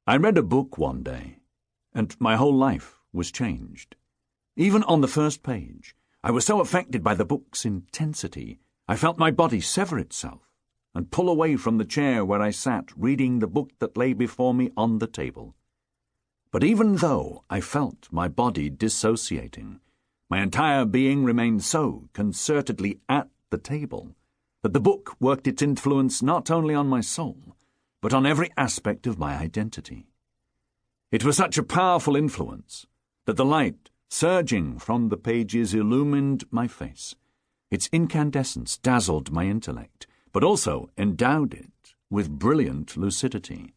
I read a book one day, and my whole life was changed. Even on the first page, I was so affected by the book's intensity, I felt my body sever itself and pull away from the chair where I sat reading the book that lay before me on the table. But even though I felt my body dissociating, my entire being remained so concertedly at the table that the book worked its influence not only on my soul, but on every aspect of my identity. It was such a powerful influence that the light surging from the pages illumined my face. Its incandescence dazzled my intellect, but also endowed it with brilliant lucidity.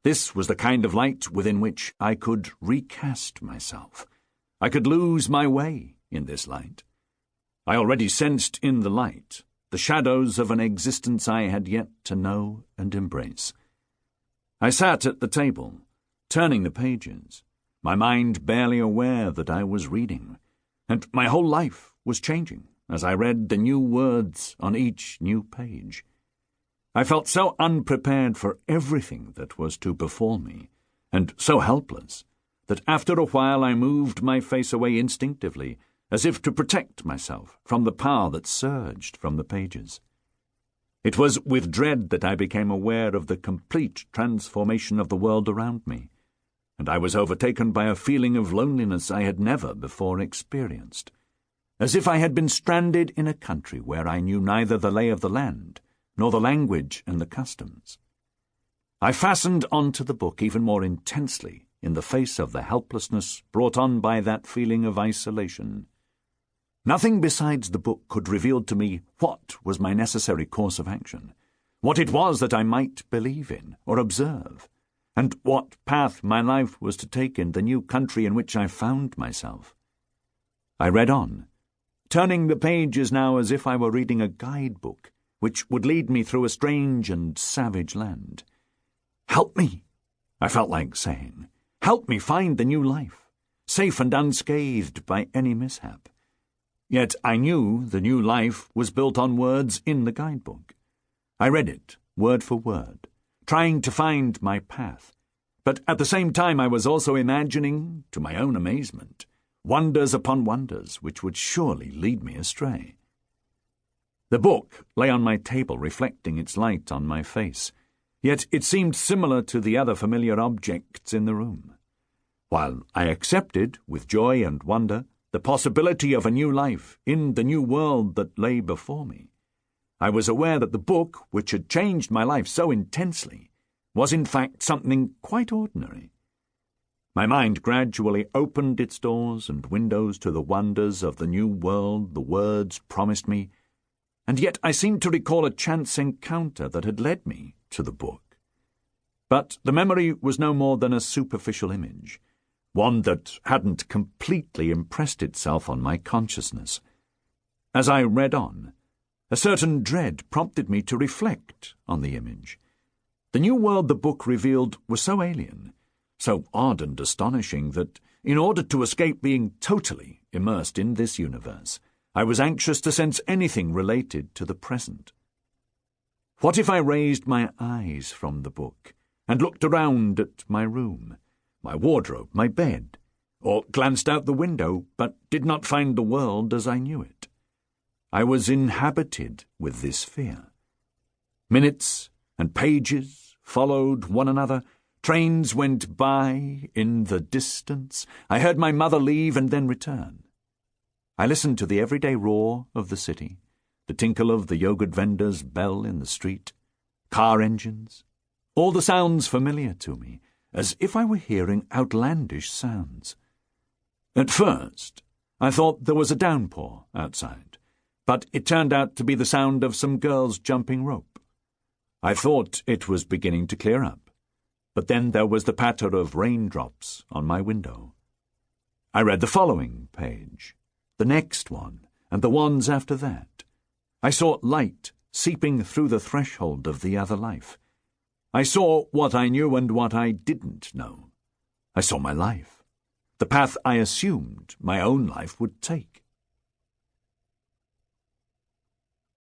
This was the kind of light within which I could recast myself. I could lose my way in this light. I already sensed in the light the shadows of an existence I had yet to know and embrace. I sat at the table, turning the pages, my mind barely aware that I was reading, and my whole life was changing as I read the new words on each new page. I felt so unprepared for everything that was to befall me, and so helpless, that after a while I moved my face away instinctively, as if to protect myself from the power that surged from the pages. It was with dread that I became aware of the complete transformation of the world around me, and I was overtaken by a feeling of loneliness I had never before experienced, as if I had been stranded in a country where I knew neither the lay of the land nor the language and the customs. I fastened onto the book even more intensely in the face of the helplessness brought on by that feeling of isolation. Nothing besides the book could reveal to me what was my necessary course of action, what it was that I might believe in or observe, and what path my life was to take in the new country in which I found myself. I read on, turning the pages now as if I were reading a guidebook which would lead me through a strange and savage land. "Help me," I felt like saying. "Help me find the new life, safe and unscathed by any mishap." Yet I knew the new life was built on words in the guidebook. I read it, word for word, trying to find my path, but at the same time I was also imagining, to my own amazement, wonders upon wonders which would surely lead me astray. The book lay on my table reflecting its light on my face, yet it seemed similar to the other familiar objects in the room. While I accepted, with joy and wonder, the possibility of a new life in the new world that lay before me, I was aware that the book, which had changed my life so intensely, was in fact something quite ordinary. My mind gradually opened its doors and windows to the wonders of the new world the words promised me, and yet I seemed to recall a chance encounter that had led me to the book. But the memory was no more than a superficial image, one that hadn't completely impressed itself on my consciousness. As I read on, a certain dread prompted me to reflect on the image. The new world the book revealed was so alien, so odd and astonishing that, in order to escape being totally immersed in this universe, I was anxious to sense anything related to the present. What if I raised my eyes from the book and looked around at my room, my wardrobe, my bed, or glanced out the window but did not find the world as I knew it? I was inhabited with this fear. Minutes and pages followed one another. Trains went by in the distance. I heard my mother leave and then return. I listened to the everyday roar of the city, the tinkle of the yogurt vendor's bell in the street, car engines, all the sounds familiar to me, as if I were hearing outlandish sounds. At first, I thought there was a downpour outside, but it turned out to be the sound of some girls jumping rope. I thought it was beginning to clear up, but then there was the patter of raindrops on my window. I read the following page, the next one, and the ones after that. I saw light seeping through the threshold of the other life. I saw what I knew and what I didn't know. I saw my life, the path I assumed my own life would take.